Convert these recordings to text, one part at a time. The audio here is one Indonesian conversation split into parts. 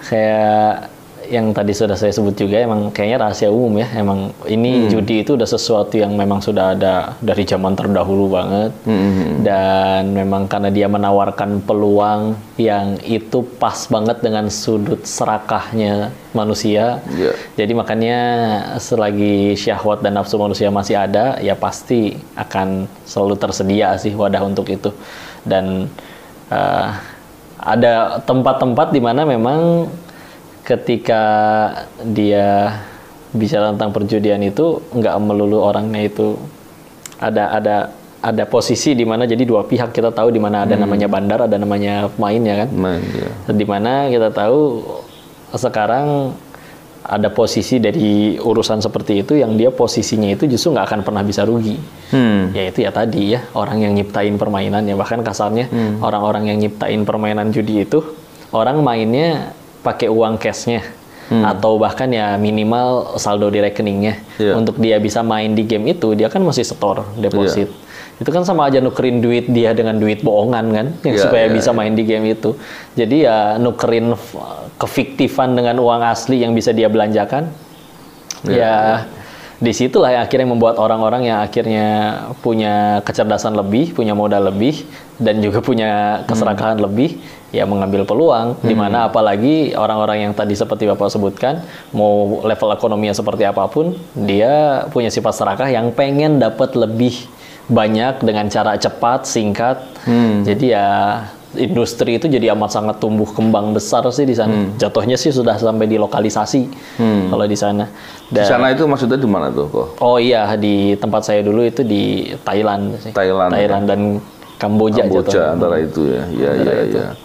kayak yang tadi sudah saya sebut juga, emang kayaknya rahasia umum ya. Emang ini judi itu udah sesuatu yang memang sudah ada dari zaman terdahulu banget. Dan memang karena dia menawarkan peluang yang itu pas banget dengan sudut serakahnya manusia. Jadi makanya selagi syahwat dan nafsu manusia masih ada, ya pasti akan selalu tersedia sih wadah untuk itu. Dan ada tempat-tempat di mana memang ketika dia bicara tentang perjudian itu nggak melulu orangnya itu ada posisi di mana jadi dua pihak. Kita tahu di mana ada namanya bandar, ada namanya pemainnya kan. Di mana kita tahu sekarang ada posisi dari urusan seperti itu yang dia posisinya itu justru nggak akan pernah bisa rugi. Yaitu ya tadi ya, orang yang nyiptain permainan ya, bahkan kasarnya orang-orang yang nyiptain permainan judi itu orang mainnya pakai uang cashnya atau bahkan ya minimal saldo di rekeningnya. Untuk dia bisa main di game itu dia kan mesti setor deposit. Itu kan sama aja nukerin duit dia dengan duit bohongan kan, supaya bisa main di game itu. Jadi ya nukerin kefiktifan dengan uang asli yang bisa dia belanjakan. Disitulah yang akhirnya membuat orang-orang yang akhirnya punya kecerdasan lebih, punya modal lebih, dan juga punya keserakahan lebih, ya mengambil peluang. Dimana apalagi orang-orang yang tadi seperti Bapak sebutkan, mau level ekonominya seperti apapun, dia punya sifat serakah yang pengen dapat lebih banyak dengan cara cepat, singkat. Jadi ya industri itu jadi amat sangat tumbuh kembang besar sih di sana. Jatuhnya sih sudah sampai dilokalisasi kalau di sana. Di sana itu maksudnya di mana tuh kok? Oh iya, di tempat saya dulu itu di Thailand sih. Thailand dan Kamboja antara itu ya. Iya.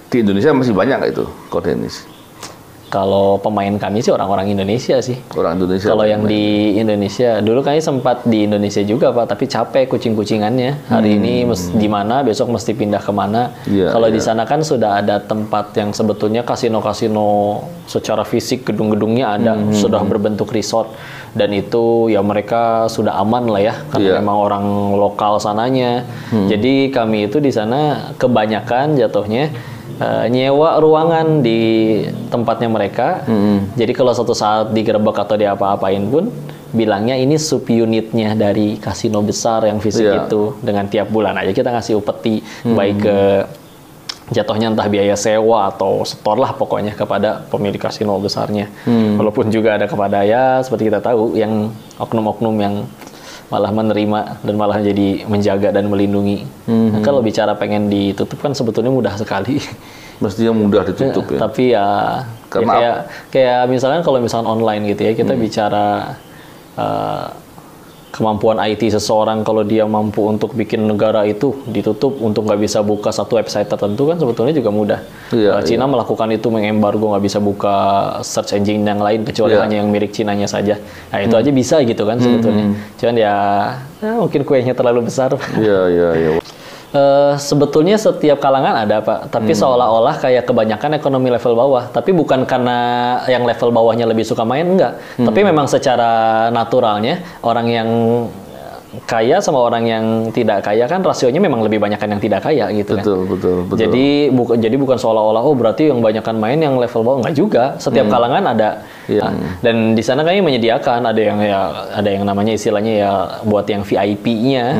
Di Indonesia masih banyak nggak itu, Ko Dennis? Kalau pemain kami sih orang-orang Indonesia sih. Orang Indonesia. Kalau yang di Indonesia, dulu kami sempat di Indonesia juga Pak, tapi capek kucing-kucingannya. Hari ini di mana, besok mesti pindah kemana. Kalau di sana kan sudah ada tempat yang sebetulnya kasino-kasino secara fisik, gedung-gedungnya ada, sudah berbentuk resort. Dan itu ya mereka sudah aman lah ya, karena memang orang lokal sananya. Jadi kami itu di sana kebanyakan jatuhnya nyewa ruangan di tempatnya mereka. Jadi kalau suatu saat digerebek atau diapa-apain pun bilangnya ini subunitnya dari kasino besar yang fisik itu. Dengan tiap bulan aja kita ngasih upeti, baik ke jatuhnya entah biaya sewa atau setor lah pokoknya kepada pemilik kasino besarnya. Walaupun juga ada kepada ya seperti kita tahu yang oknum-oknum yang malah menerima dan malah jadi menjaga dan melindungi. Nah, kalau bicara pengen ditutup kan sebetulnya mudah sekali. Mestinya mudah ditutup ya. Tapi ya, kayak misalkan kalau misalkan online gitu ya, kita bicara kemampuan IT seseorang, kalau dia mampu untuk bikin negara itu ditutup untuk nggak bisa buka satu website tertentu kan sebetulnya juga mudah. Cina melakukan itu, mengembargo nggak bisa buka search engine yang lain kecuali hanya yang milik Cinanya saja. Nah itu aja bisa gitu kan sebetulnya. Cuman ya mungkin kuenya terlalu besar. Iya. Sebetulnya setiap kalangan ada Pak, tapi seolah-olah kayak kebanyakan ekonomi level bawah. Tapi bukan karena yang level bawahnya lebih suka main, enggak. Tapi memang secara naturalnya orang yang kaya sama orang yang tidak kaya kan rasionya memang lebih banyakan yang tidak kaya gitu kan. Betul. Jadi bukan seolah-olah oh berarti yang banyakan main yang level bawah, enggak juga. Setiap kalangan ada. Dan di sana kayaknya menyediakan ada yang namanya istilahnya ya buat yang VIP-nya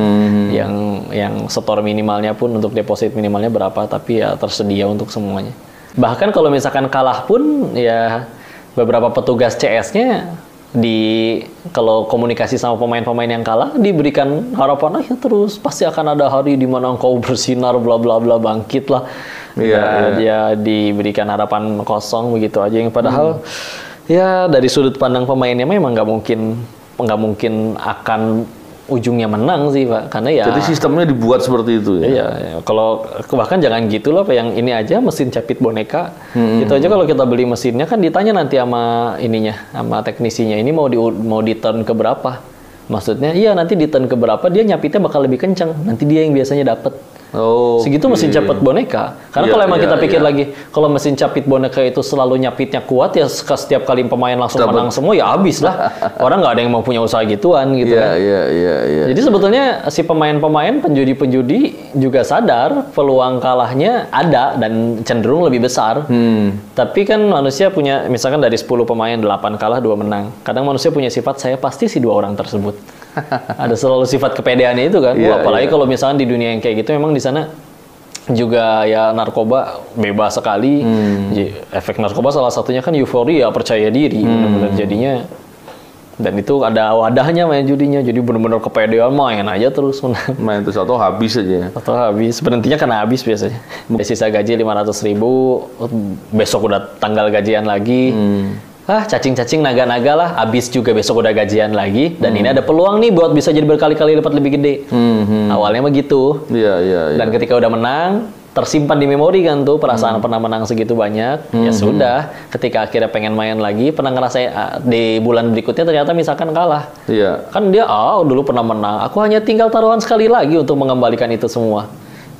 yang setor minimalnya pun untuk deposit minimalnya berapa, tapi ya tersedia untuk semuanya. Bahkan kalau misalkan kalah pun ya beberapa petugas CS-nya kalau komunikasi sama pemain-pemain yang kalah diberikan harapan terus pasti akan ada hari di mana engkau bersinar bla bla bla, bangkit lah. Dia diberikan harapan kosong begitu aja, yang padahal ya dari sudut pandang pemainnya memang nggak mungkin akan ujungnya menang sih Pak, karena ya jadi sistemnya dibuat seperti itu ya. Iya, kalau bahkan jangan gitu loh Pak, yang ini aja mesin capit boneka. Itu aja kalau kita beli mesinnya kan ditanya nanti sama teknisinya, ini mau di turn ke berapa? Maksudnya iya nanti di turn ke berapa dia nyapitnya bakal lebih kencang, nanti dia yang biasanya dapet. Segitu mesin capit boneka. Karena kalau emang kita pikir lagi, kalau mesin capit boneka itu selalu nyapitnya kuat, ya setiap kali pemain langsung menang semua, ya habis lah. Orang nggak ada yang mau punya usaha gituan gitu kan. Jadi sebetulnya si pemain-pemain, penjudi-penjudi juga sadar peluang kalahnya ada dan cenderung lebih besar. Tapi kan manusia punya, misalkan dari 10 pemain 8 kalah 2 menang. Kadang manusia punya sifat, saya pasti si 2 orang tersebut. Ada selalu sifat kepedeannya itu kan. Apalagi kalau misalkan di dunia yang kayak gitu, memang di sana juga ya narkoba bebas sekali. Efek narkoba salah satunya kan euforia, percaya diri, benar-benar jadinya. Dan itu ada wadahnya main judinya, jadi benar-benar kepedean, main aja terus. Main terus atau habis aja. Atau habis, berhentinya karena habis biasanya. Sisa gaji 500.000, besok udah tanggal gajian lagi. Cacing-cacing naga-naga lah, habis juga besok udah gajian lagi, dan ini ada peluang nih buat bisa jadi berkali-kali lipat lebih gede. Awalnya begitu. Dan ketika udah menang, tersimpan di memori kan tuh perasaan pernah menang segitu banyak. Ya sudah, ketika akhirnya pengen main lagi, pernah ngerasain di bulan berikutnya ternyata misalkan kalah. Kan dia dulu pernah menang, aku hanya tinggal taruhan sekali lagi untuk mengembalikan itu semua.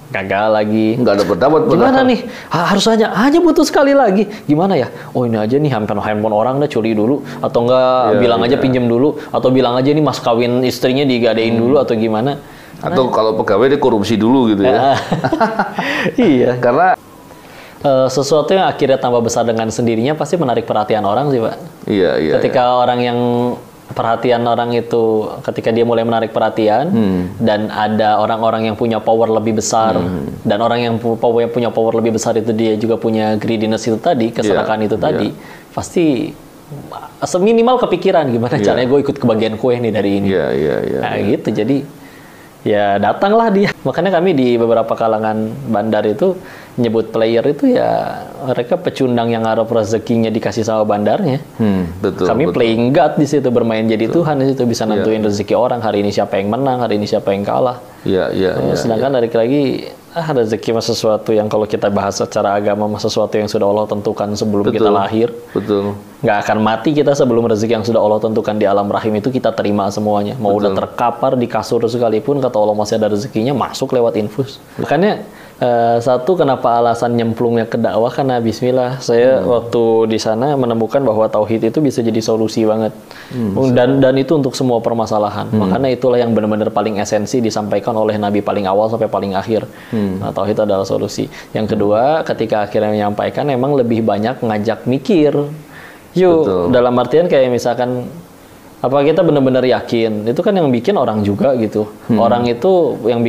Gagal lagi. Nggak dapat. Gimana nih? Harus hanya butuh sekali lagi. Gimana ya? Oh ini aja nih handphone orang dah curi dulu, atau enggak bilang aja pinjam dulu, atau bilang aja nih mas kawin istrinya digadein dulu, atau gimana? Atau kalau pegawai dia korupsi dulu gitu ya. Iya. Karena sesuatu yang akhirnya tambah besar dengan sendirinya pasti menarik perhatian orang sih, Pak. Ketika orang yang perhatian orang itu, ketika dia mulai menarik perhatian, dan ada orang-orang yang punya power lebih besar, dan orang yang punya power lebih besar itu dia juga punya greediness itu tadi, keserakahan itu tadi, pasti seminimal kepikiran gimana caranya gue ikut kebagian kue nih dari ini. Gitu, jadi ya datanglah dia. Makanya kami di beberapa kalangan bandar itu nyebut player itu ya mereka pecundang yang harap rezekinya dikasih sama bandarnya. Kami playing God di situ, bermain jadi Tuhan di situ, bisa nentuin rezeki orang. Hari ini siapa yang menang, hari ini siapa yang kalah. Sedangkan balik lagi, rezeki mah sesuatu yang kalau kita bahas secara agama mah sesuatu yang sudah Allah tentukan sebelum kita lahir. Nggak akan mati kita sebelum rezeki yang sudah Allah tentukan di alam rahim itu kita terima semuanya. Mau udah terkapar di kasur sekalipun, kata Allah masih ada rezekinya, masuk lewat infus. Makanya satu, kenapa alasan nyemplungnya ke dakwah, karena bismillah saya waktu di sana menemukan bahwa tauhid itu bisa jadi solusi banget. Dan itu untuk semua permasalahan. Makanya itulah yang benar-benar paling esensi disampaikan oleh Nabi paling awal sampai paling akhir. Nah, tauhid adalah solusi. Yang kedua, ketika akhirnya menyampaikan, emang lebih banyak ngajak mikir. Dalam artian kayak misalkan, apa kita benar-benar yakin itu kan yang bikin orang juga gitu. Orang itu yang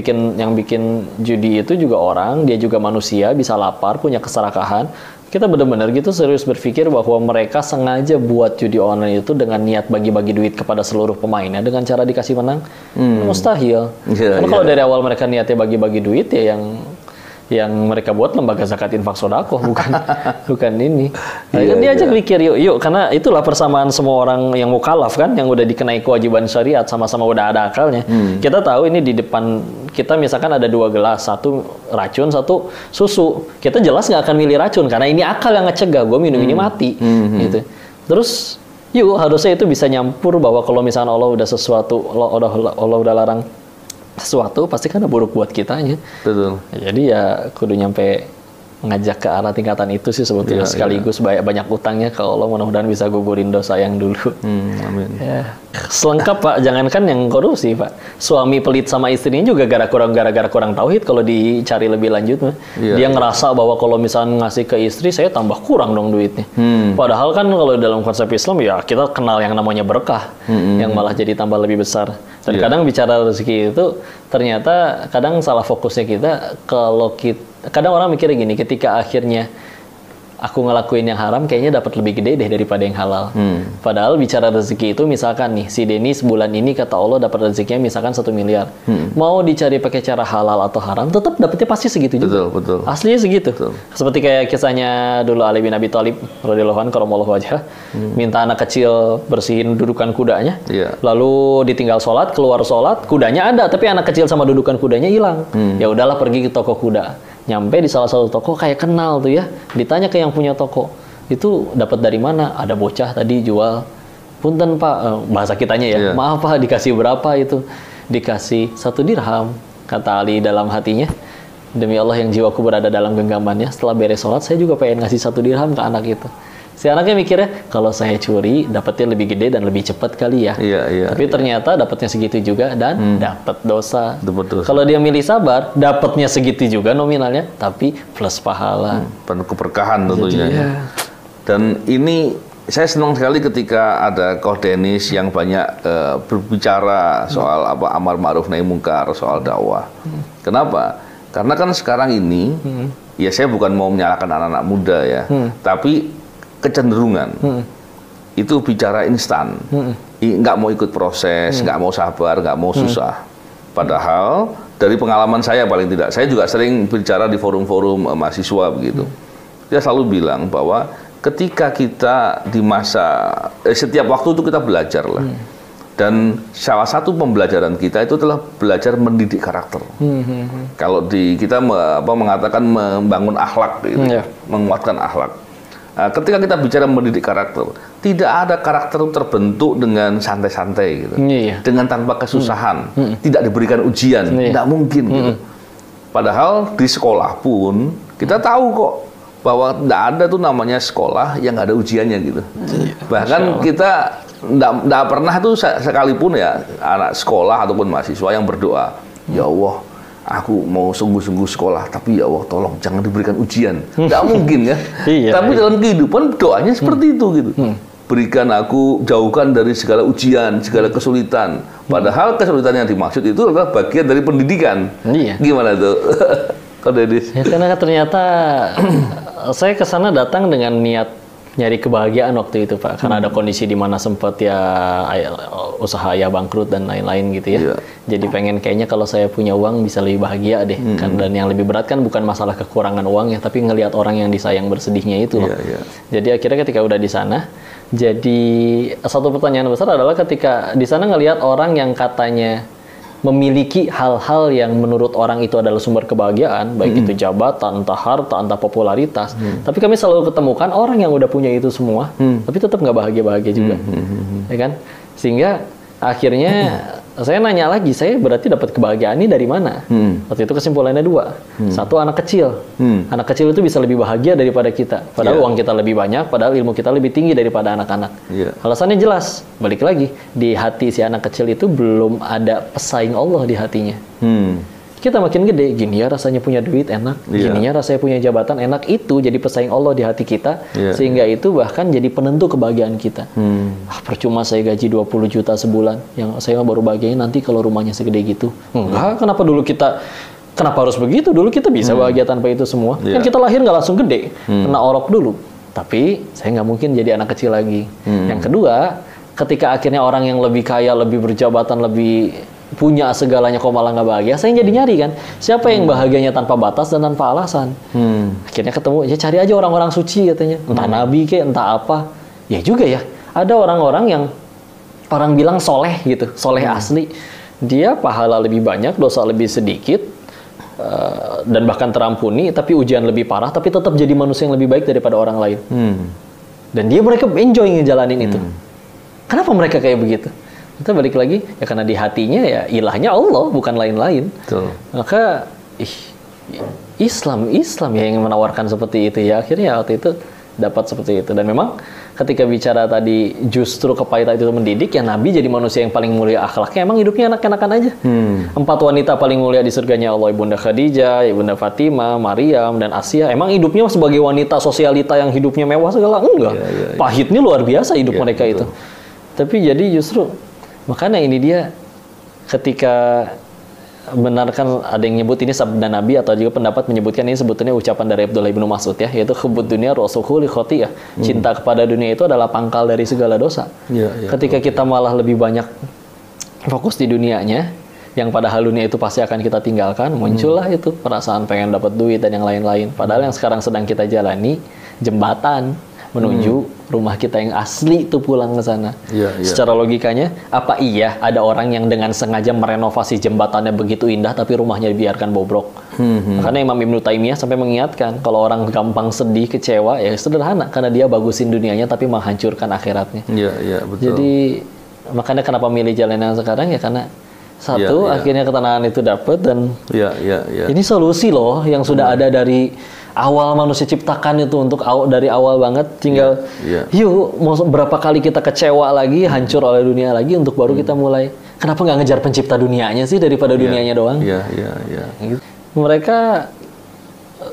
bikin judi itu juga orang, dia juga manusia, bisa lapar, punya keserakahan. Kita benar-benar gitu serius berpikir bahwa mereka sengaja buat judi online itu dengan niat bagi-bagi duit kepada seluruh pemainnya dengan cara dikasih menang. Mustahil. Karena kalau dari awal mereka niatnya bagi-bagi duit, ya yang mereka buat lembaga zakat infak sodakoh, bukan ini. Kan diajak mikir yuk, karena itulah persamaan semua orang yang mukallaf kan, yang udah dikenai kewajiban syariat, sama-sama udah ada akalnya. Kita tahu ini di depan kita misalkan ada 2 gelas, satu racun, satu susu. Kita jelas nggak akan milih racun karena ini akal yang ngecegah gue minum ini mati. Gitu. Terus harusnya itu bisa nyampur bahwa kalau misalnya Allah udah sesuatu, Allah udah larang sesuatu, pasti kan ada buruk buat kitanya. Jadi ya kudu nyampe ngajak ke arah tingkatan itu sih sebetulnya. Sekaligus banyak utangnya ke Allah, mudah-mudahan bisa gugurin dosa yang dulu. Amin. Selengkap Pak, jangankan yang korupsi Pak, suami pelit sama istrinya juga gara-gara kurang tauhid. Kalau dicari lebih lanjut mah, dia ngerasa bahwa kalau misalnya ngasih ke istri, saya tambah kurang dong duitnya. Padahal kan kalau dalam konsep Islam ya kita kenal yang namanya berkah, yang malah jadi tambah lebih besar. Dan kadang bicara rezeki itu ternyata kadang salah fokusnya kita. Kadang orang mikirnya gini, ketika akhirnya aku ngelakuin yang haram, kayaknya dapat lebih gede deh daripada yang halal. Padahal bicara rezeki itu, misalkan nih, si Denis bulan ini kata Allah dapat rezekinya misalkan 1 miliar. Mau dicari pakai cara halal atau haram, tetap dapetnya pasti segitu juga. Aslinya segitu. Seperti kayak kisahnya dulu Ali bin Abi Thalib radhiyallahu anhu karamallahu wajhah, minta anak kecil bersihin dudukan kudanya, lalu ditinggal sholat, keluar sholat, kudanya ada, tapi anak kecil sama dudukan kudanya hilang. Ya udahlah, pergi ke toko kuda. Nyampe di salah satu toko, kayak kenal tuh ya, ditanya ke yang punya toko, itu dapat dari mana? Ada bocah tadi jual. Punten Pak, bahasa kitanya ya, maaf Pak, dikasih berapa itu? Dikasih 1 dirham, kata Ali dalam hatinya. Demi Allah yang jiwaku berada dalam genggamannya, setelah beres sholat saya juga pengen ngasih 1 dirham ke anak itu. Si anaknya mikirnya, kalau saya curi dapatnya lebih gede dan lebih cepat kali ya. Tapi ternyata dapatnya segitu juga dan dapat dosa. Kalau dia milih sabar, dapatnya segitu juga nominalnya, tapi plus pahala. Penuh keberkahan tentunya. Jadi, ya. Dan ini saya senang sekali ketika ada Koh Denis yang banyak berbicara soal amar ma'ruf nahi munkar, soal dakwah. Kenapa? Karena kan sekarang ini, ya saya bukan mau menyalahkan anak-anak muda ya, tapi kecenderungan itu bicara instan, nggak mau ikut proses, nggak mau sabar, nggak mau susah. Padahal dari pengalaman saya paling tidak, saya juga sering bicara di forum-forum mahasiswa begitu. Dia selalu bilang bahwa ketika kita di masa setiap waktu itu kita belajar lah. Dan salah satu pembelajaran kita itu adalah belajar mendidik karakter. Kalau kita mengatakan membangun akhlak, gitu, menguatkan akhlak. Ketika kita bicara mendidik karakter, tidak ada karakter terbentuk dengan santai-santai, gitu, dengan tanpa kesusahan, tidak diberikan ujian, tidak mungkin. Gitu. Padahal di sekolah pun kita tahu kok bahwa tidak ada tuh namanya sekolah yang nggak ada ujiannya gitu. Bahkan kita nggak pernah tuh sekalipun ya anak sekolah ataupun mahasiswa yang berdoa, ya Allah, aku mau sungguh-sungguh sekolah, tapi ya Allah tolong jangan diberikan ujian. Nggak mungkin ya. Tapi dalam kehidupan doanya seperti itu gitu. Berikan aku, jauhkan dari segala ujian, segala kesulitan. Padahal kesulitan yang dimaksud itu adalah bagian dari pendidikan. Gimana tuh? Kok Dedis? Ya, karena ternyata saya ke sana datang dengan niat nyari kebahagiaan waktu itu Pak, karena ada kondisi di mana sempat ya usaha ya bangkrut dan lain-lain gitu ya. Jadi pengen kayaknya kalau saya punya uang bisa lebih bahagia deh. Kan, dan yang lebih berat kan bukan masalah kekurangan uang ya, tapi ngelihat orang yang disayang bersedihnya itu loh. Jadi akhirnya ketika udah di sana, jadi satu pertanyaan besar adalah ketika di sana ngelihat orang yang katanya memiliki hal-hal yang menurut orang itu adalah sumber kebahagiaan, baik itu jabatan, entah harta, entah popularitas. Tapi kami selalu ketemukan orang yang udah punya itu semua, tapi tetap nggak bahagia-bahagia juga, ya kan? Sehingga akhirnya saya nanya lagi, saya berarti dapat kebahagiaan ini dari mana? Waktu itu kesimpulannya 2. Satu, anak kecil. Anak kecil itu bisa lebih bahagia daripada kita. Padahal uang kita lebih banyak, padahal ilmu kita lebih tinggi daripada anak-anak. Alasannya jelas, balik lagi, di hati si anak kecil itu belum ada pesaing Allah di hatinya. Kita makin gede, gini ya rasanya punya duit enak, gininya rasanya punya jabatan enak, itu jadi pesaing Allah di hati kita, sehingga itu bahkan jadi penentu kebahagiaan kita. Percuma saya gaji 20 juta sebulan, yang saya baru bahagiain nanti kalau rumahnya segede gitu. Enggak, kenapa harus begitu? Dulu kita bisa bahagia tanpa itu semua. Kan kita lahir nggak langsung gede, kena orok dulu. Tapi saya nggak mungkin jadi anak kecil lagi. Yang kedua, ketika akhirnya orang yang lebih kaya, lebih berjabatan, lebih punya segalanya kok malah nggak bahagia, saya jadi nyari kan siapa yang bahagianya tanpa batas dan tanpa alasan. Akhirnya ketemu, ya cari aja orang-orang suci katanya, entah nabi kayak entah apa. Ya juga ya, ada orang-orang yang orang bilang soleh gitu, soleh asli, dia pahala lebih banyak, dosa lebih sedikit, dan bahkan terampuni, tapi ujian lebih parah, tapi tetap jadi manusia yang lebih baik daripada orang lain. Dan mereka enjoy ngejalanin itu. Kenapa mereka kayak begitu? Kita balik lagi, ya karena di hatinya ya ilahnya Allah, bukan lain-lain. Maka Islam ya yang menawarkan seperti itu ya. Akhirnya waktu itu dapat seperti itu. Dan memang ketika bicara tadi justru kepahitan itu mendidik, ya Nabi jadi manusia yang paling mulia akhlaknya, emang hidupnya enak-enakan aja. 4 wanita paling mulia di surganya Allah, Ibunda Khadijah, Ibunda Fatimah, Maryam, dan Asia. Emang hidupnya sebagai wanita sosialita yang hidupnya mewah segala? Enggak. Pahitnya luar biasa hidup mereka itu. Tapi jadi justru makanya ini dia ketika benarkan ada yang nyebut ini sabda Nabi atau juga pendapat menyebutkan ini sebetulnya ucapan dari Abdullah bin Mas'ud ya, yaitu hubbud dunya rasukhul khotiyah. Cinta kepada dunia itu adalah pangkal dari segala dosa. Ketika kita malah lebih banyak fokus di dunianya, yang padahal dunia itu pasti akan kita tinggalkan, muncullah itu perasaan pengen dapat duit dan yang lain-lain. Padahal yang sekarang sedang kita jalani jembatan menuju rumah kita yang asli itu pulang ke sana. Secara logikanya, apa iya ada orang yang dengan sengaja merenovasi jembatannya begitu indah tapi rumahnya dibiarkan bobrok? Karena Imam Ibnu Taimiyah sampai mengingatkan kalau orang gampang sedih, kecewa, ya sederhana karena dia bagusin dunianya tapi menghancurkan akhiratnya. Betul. Jadi makanya kenapa milih jalan yang sekarang ya karena Satu, akhirnya ketenangan itu dapat dan ya. Ini solusi loh yang sudah ada dari awal manusia ciptakan itu untuk dari awal banget. Tinggal yuk mau berapa kali kita kecewa lagi, hancur oleh dunia lagi untuk baru kita mulai. Kenapa nggak ngejar pencipta dunianya sih daripada dunianya doang? Iya. Gitu. Mereka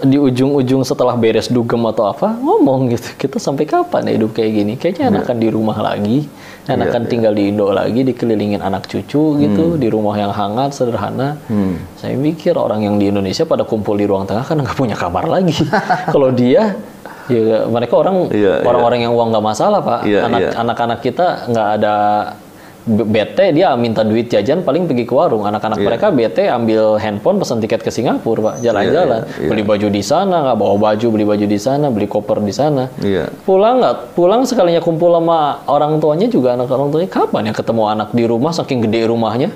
di ujung-ujung setelah beres dugem atau apa ngomong gitu, kita sampai kapan ya hidup kayak gini? Kayaknya enakan di rumah lagi, enakan tinggal di Indo lagi, dikelilingin anak cucu gitu, di rumah yang hangat sederhana. Saya mikir orang yang di Indonesia pada kumpul di ruang tengah kan nggak punya kamar lagi. Kalau dia ya mereka orang-orang yang uang nggak masalah Pak. Anak-anak kita nggak ada bete, dia minta duit jajan paling pergi ke warung. Anak-anak mereka bete ambil handphone, pesan tiket ke Singapura Pak, jalan-jalan, beli baju di sana, nggak bawa baju, beli baju di sana, beli koper di sana. Pulang sekalinya kumpul sama orang tuanya juga, anak orang tuanya kapan ya ketemu anak di rumah, saking gede rumahnya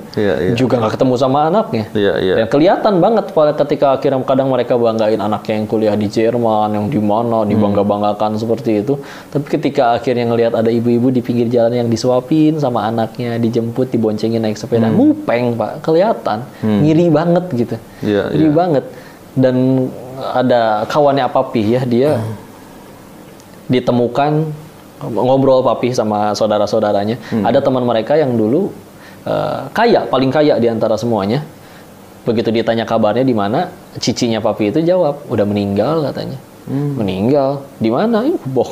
juga nggak ketemu sama anaknya. Dan kelihatan banget ketika akhirnya kadang mereka banggain anaknya yang kuliah di Jerman, yang di mana dibangga-banggakan seperti itu. Tapi ketika akhirnya ngelihat ada ibu-ibu di pinggir jalan yang disuapin sama anaknya, dijemput, diboncengin naik sepeda, mupeng Pak, kelihatan, ngiri banget gitu, ngiri banget. Dan ada kawannya Papi ya, dia ditemukan ngobrol Papi sama saudara-saudaranya. Ada teman mereka yang dulu kaya, paling kaya di antara semuanya. Begitu ditanya kabarnya di mana, cicinya Papi itu jawab, udah meninggal katanya. Meninggal di mana?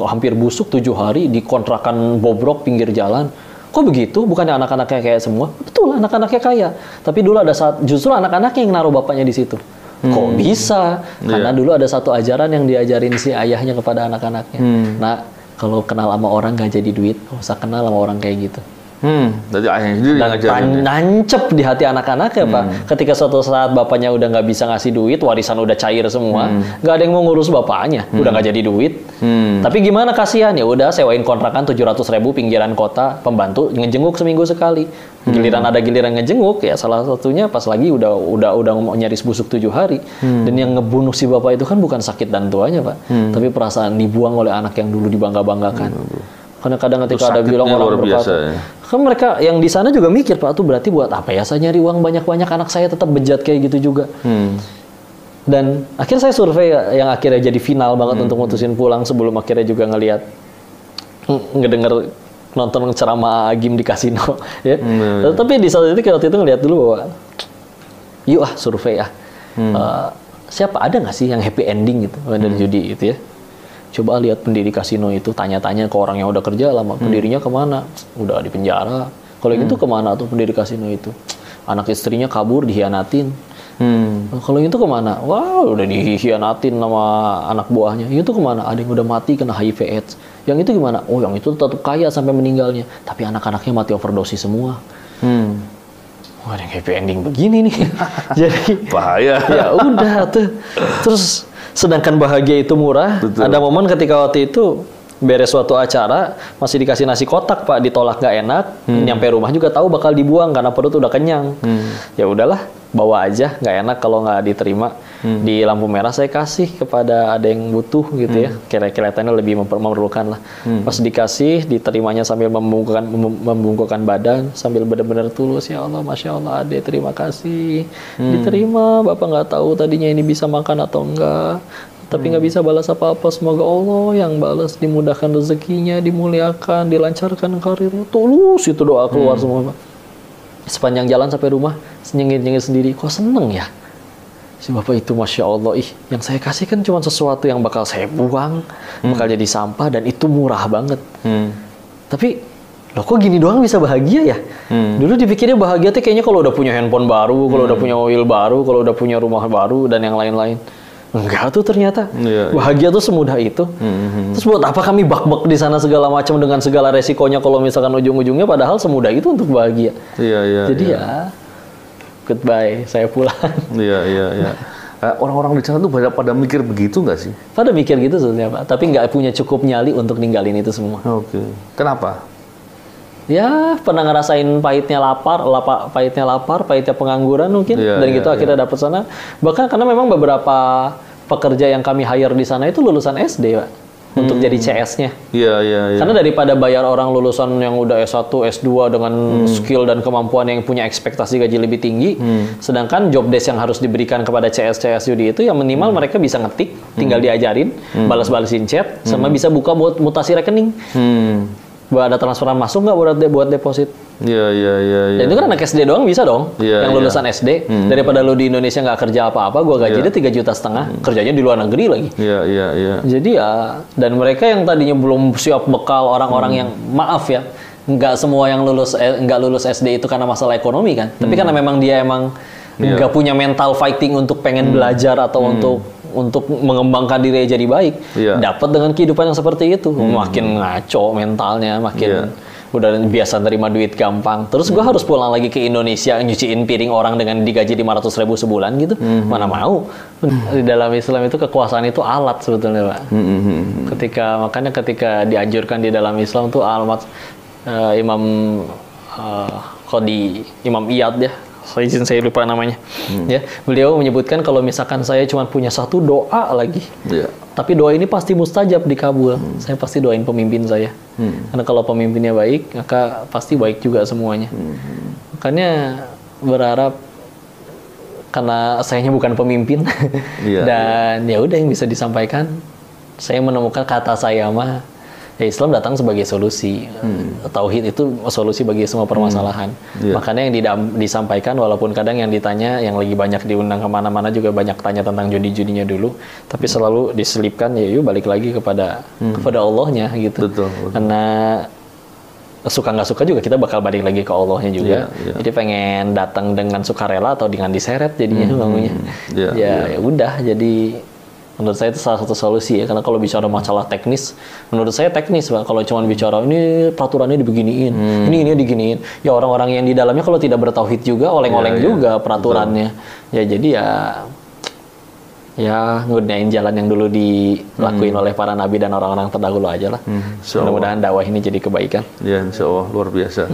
Hampir busuk 7 hari di kontrakan bobrok pinggir jalan. Kok begitu? Bukannya anak-anaknya kayak semua? Betul, anak-anaknya kaya. Tapi dulu ada justru anak-anaknya yang naruh bapaknya di situ. Kok bisa? Karena dulu ada satu ajaran yang diajarin si ayahnya kepada anak-anaknya. Nah, kalau kenal sama orang gak jadi duit, gak usah kenal sama orang kayak gitu. Jadi ayahnya sendiri yang ngajarin. Nancep di hati anak-anak ya Pak. Ketika suatu saat bapaknya udah nggak bisa ngasih duit, warisan udah cair semua, nggak ada yang mau ngurus bapaknya, udah nggak jadi duit. Tapi gimana, kasihan ya udah sewain kontrakan 700.000 pinggiran kota, pembantu ngejenguk seminggu sekali. Giliran ada giliran ngejenguk ya, salah satunya pas lagi udah nyaris busuk 7 hari. Dan yang ngebunuh si bapak itu kan bukan sakit dan tuanya Pak, tapi perasaan dibuang oleh anak yang dulu dibangga-banggakan. Karena kadang ketika ada bilang orang berkata, kan mereka yang di sana juga mikir Pak, tuh berarti buat apa ya saya nyari uang banyak-banyak, anak saya tetap bejat kayak gitu juga. Dan akhirnya saya survei yang akhirnya jadi final banget untuk mutusin pulang, sebelum akhirnya juga ngedenger nonton ceramah Agim di kasino ya. Tapi di saat itu waktu itu ngeliat dulu bahwa yuk survei siapa ada nggak sih yang happy ending gitu dari judi itu ya. Coba lihat pendiri kasino itu, tanya-tanya ke orang yang udah kerja lama, pendirinya kemana? Udah di penjara. Kalau gitu kemana tuh pendiri kasino itu? Anak istrinya kabur, dihianatin. Kalau itu kemana? Wah, udah dihianatin sama anak buahnya. Itu kemana? Ada yang udah mati kena HIV/AIDS. Yang itu gimana? Oh, yang itu tetap kaya sampai meninggalnya. Tapi anak-anaknya mati overdosis semua. Wah, ada yang happy ending begini nih. Jadi bahaya. Ya udah tuh. Terus sedangkan bahagia itu murah. Betul. Ada momen ketika waktu itu beres suatu acara, masih dikasih nasi kotak Pak, ditolak nggak enak, nyampe rumah juga tahu bakal dibuang karena perut udah kenyang. Ya udahlah, bawa aja, nggak enak kalau nggak diterima. Di lampu merah saya kasih kepada ada yang butuh gitu ya, kelihatannya lebih memerlukan lah. Pas dikasih, diterimanya sambil membungkukkan badan, sambil benar-benar tulus, ya Allah, Masya Allah Ade, terima kasih. Diterima, Bapak nggak tahu tadinya ini bisa makan atau enggak, tapi nggak bisa balas apa-apa. Semoga Allah yang balas, dimudahkan rezekinya, dimuliakan, dilancarkan karirnya. Tulus itu doa keluar semua Pak. Sepanjang jalan sampai rumah, nyengir-nyengir sendiri, kok seneng ya? Si bapak itu Masya Allah, yang saya kasih kan cuma sesuatu yang bakal saya buang, bakal jadi sampah, dan itu murah banget. Tapi, loh kok gini doang bisa bahagia ya? Dulu dipikirnya bahagia tuh kayaknya kalau udah punya handphone baru, kalau udah punya mobil baru, kalau udah punya rumah baru, dan yang lain-lain. Enggak tuh ternyata. Bahagia tuh semudah itu. Terus buat apa kami bak-bak di sana segala macam dengan segala resikonya kalau misalkan ujung-ujungnya padahal semudah itu untuk bahagia. Jadi ya goodbye, saya pulang. Iya. Orang-orang di sana tuh pada mikir begitu nggak sih? Pada mikir gitu sebenarnya Pak, tapi nggak punya cukup nyali untuk ninggalin itu semua. Oke. Kenapa? Ya pernah ngerasain pahitnya lapar, pahitnya pengangguran mungkin, dan gitu akhirnya dapet sana. Bahkan karena memang beberapa pekerja yang kami hire di sana itu lulusan SD Pak. untuk jadi CS-nya. Iya. Karena daripada bayar orang lulusan yang udah S1, S2 dengan skill dan kemampuan yang punya ekspektasi gaji lebih tinggi, sedangkan job desk yang harus diberikan kepada CS judi itu yang minimal mereka bisa ngetik, tinggal diajarin, balas-balasin chat, sama bisa buka buat mutasi rekening. Ada transferan masuk nggak buat deposit? Iya. Dan itu kan anak SD doang bisa dong, yang lulusan SD. Daripada lu di Indonesia nggak kerja apa-apa, gua gajinya 3,5 juta, kerjanya di luar negeri lagi. Iya. Jadi ya, dan mereka yang tadinya belum siap bekal, orang-orang yang maaf ya, nggak semua yang nggak lulus SD itu karena masalah ekonomi kan, tapi karena memang dia nggak punya mental fighting untuk pengen belajar atau untuk mengembangkan diri jadi baik, dapat dengan kehidupan yang seperti itu, makin ngaco mentalnya, makin udah biasa terima duit gampang. Terus gue harus pulang lagi ke Indonesia nyuciin piring orang dengan digaji 500.000 sebulan gitu, mana mau. Di dalam Islam itu kekuasaan itu alat sebetulnya, Pak. Makanya ketika dianjurkan di dalam Islam tuh alamat Imam Imam Iyad ya. Saya lupa namanya. Ya, beliau menyebutkan kalau misalkan saya cuma punya satu doa lagi, tapi doa ini pasti mustajab dikabul. Saya pasti doain pemimpin saya. Karena kalau pemimpinnya baik, maka pasti baik juga semuanya. Makanya berharap, karena sayanya bukan pemimpin, dan ya udah yang bisa disampaikan, saya menemukan kata saya mah, Islam datang sebagai solusi. Tauhid itu solusi bagi semua permasalahan. Makanya yang disampaikan, walaupun kadang yang ditanya, yang lagi banyak diundang kemana-mana juga banyak tanya tentang judi-judinya dulu, tapi selalu diselipkan, ya yuk balik lagi kepada Allahnya gitu. Betul. Karena suka nggak suka juga kita bakal balik lagi ke Allahnya juga. Jadi pengen datang dengan sukarela atau dengan diseret jadinya bangunnya. Ya udah, jadi menurut saya itu salah satu solusi ya, karena kalau bicara masalah teknis, menurut saya teknis, Pak. Kalau cuma bicara ini peraturannya dibeginiin, ini diginiin, ya orang-orang yang di dalamnya kalau tidak bertauhid juga, oleng-oleng juga peraturannya. Ya jadi ya ngudain jalan yang dulu dilakuin oleh para nabi dan orang-orang terdahulu aja lah. Mudah-mudahan dakwah ini jadi kebaikan. Ya, insya Allah luar biasa.